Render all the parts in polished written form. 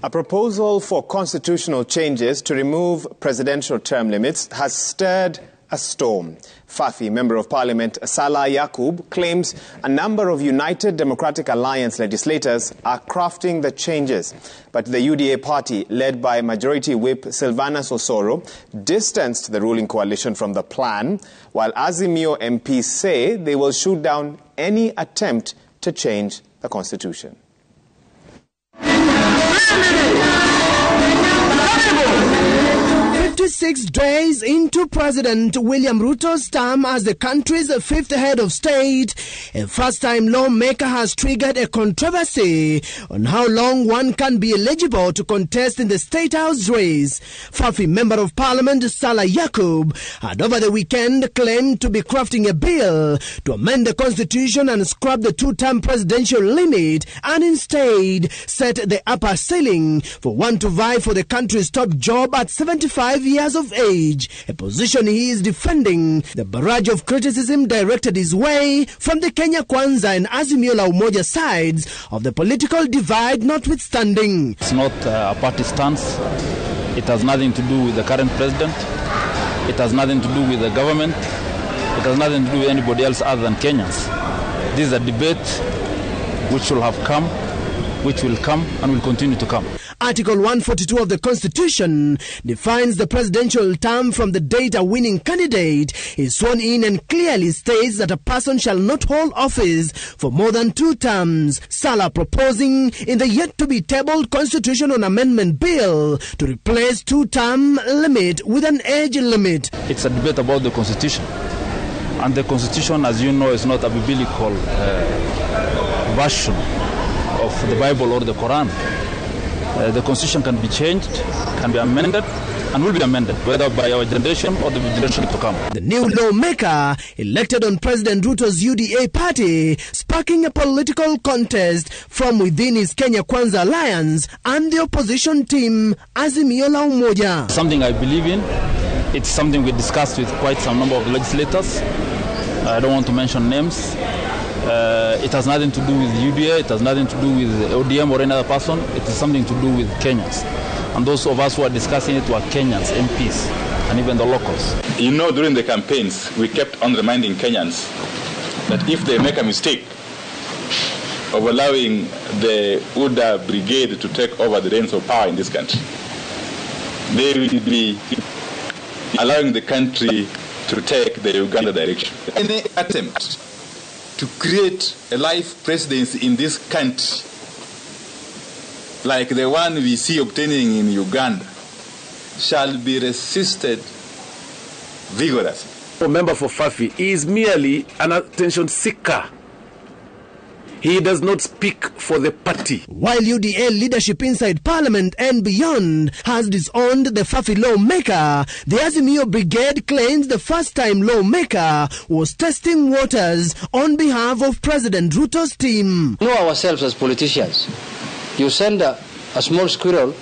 A proposal for constitutional changes to remove presidential term limits has stirred a storm. Fafi Member of Parliament MPSalah Yakub claims a number of United Democratic Alliance legislators are crafting the changes. But the UDA party, led by Majority Whip Sylvanus Osoro, distanced the ruling coalition from the plan, while Azimio MPs say they will shoot down any attempt to change the constitution. 56 days into President William Ruto's term as the country's fifth head of state, a first-time lawmaker has triggered a controversy on how long one can be eligible to contest in the State House race. Fafi Member of Parliament MPSalah Yakub had over the weekend claimed to be crafting a bill to amend the constitution and scrap the two-term presidential limit and instead set the upper ceiling for one to vie for the country's top job at 75 years of age, a position he is defending. The barrage of criticism directed his way from the Kenya Kwanza and Azimio la Umoja sides of the political divide notwithstanding. It's not a party stance. It has nothing to do with the current president. It has nothing to do with the government. It has nothing to do with anybody else other than Kenyans. This is a debate which will have come, which will come, and will continue to come. Article 142 of the Constitution defines the presidential term from the date a winning candidate is sworn in and clearly states that a person shall not hold office for more than 2 terms. Salah proposing in the yet-to-be-tabled constitutional amendment bill to replace 2-term limit with an age limit. It's a debate about the Constitution. And the Constitution, as you know, is not a biblical version of the Bible or the Quran. The Constitution can be changed, can be amended, and will be amended, whether by our generation or the generation to come. The new lawmaker, elected on President Ruto's UDA party, sparking a political contest from within his Kenya Kwanza alliance and the opposition team, Azimio la Umoja. Something I believe in. It's something we discussed with quite some number of legislators. I don't want to mention names. It has nothing to do with UDA, it has nothing to do with ODM or any other person. It is something to do with Kenyans. And those of us who are discussing it were Kenyans, MPs, and even the locals. You know, during the campaigns, we kept on reminding Kenyans that if they make a mistake of allowing the UDA brigade to take over the reins of power in this country, they will be allowing the country to take the Uganda direction. Any attempt to create a life presidency in this country, like the one we see obtaining in Uganda, shall be resisted vigorously. A member for Fafi is merely an attention seeker. He does not speak for the party. While UDA leadership inside Parliament and beyond has disowned the Fafi lawmaker, the Azimio brigade claims the first-time lawmaker was testing waters on behalf of President Ruto's team. We know ourselves as politicians. You send a small squirrel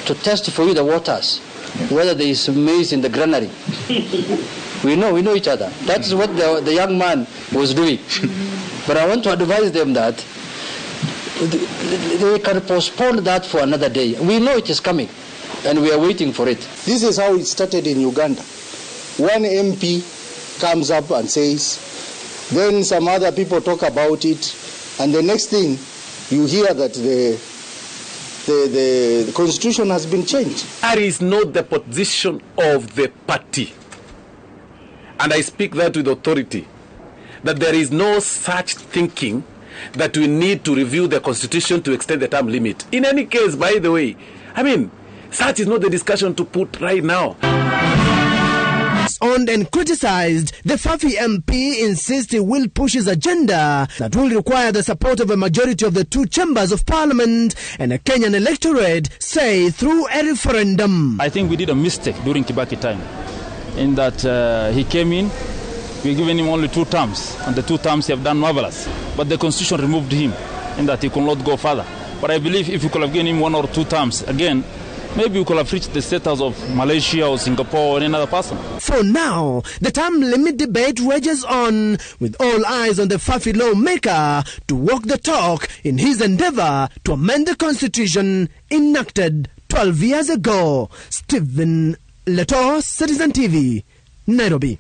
to test for you the waters, whether there is maize in the granary. We know each other. That's what the young man was doing. But I want to advise them that they can postpone that for another day. We know it is coming, and we are waiting for it. This is how it started in Uganda. One MP comes up and says, then some other people talk about it, and the next thing you hear that the constitution has been changed. That is not the position of the party. And I speak that with authority, that there is no such thinking that we need to review the constitution to extend the term limit. In any case, by the way, such is not the discussion to put right now. Disowned and criticized, the Fafi MP insists he will push his agenda that will require the support of a majority of the 2 chambers of Parliament and a Kenyan electorate, say, through a referendum. I think we did a mistake during Kibaki time, in that he came in, we given him only 2 terms, and the 2 terms he have done marvelous. But the Constitution removed him, in that he could not go further. But I believe if you could have given him 1 or 2 terms, again, maybe we could have reached the status of Malaysia or Singapore or any other person. For now, the term limit debate rages on, with all eyes on the Fafi lawmaker to walk the talk in his endeavor to amend the constitution enacted 12 years ago. Stephen Leto, Citizen TV, Nairobi.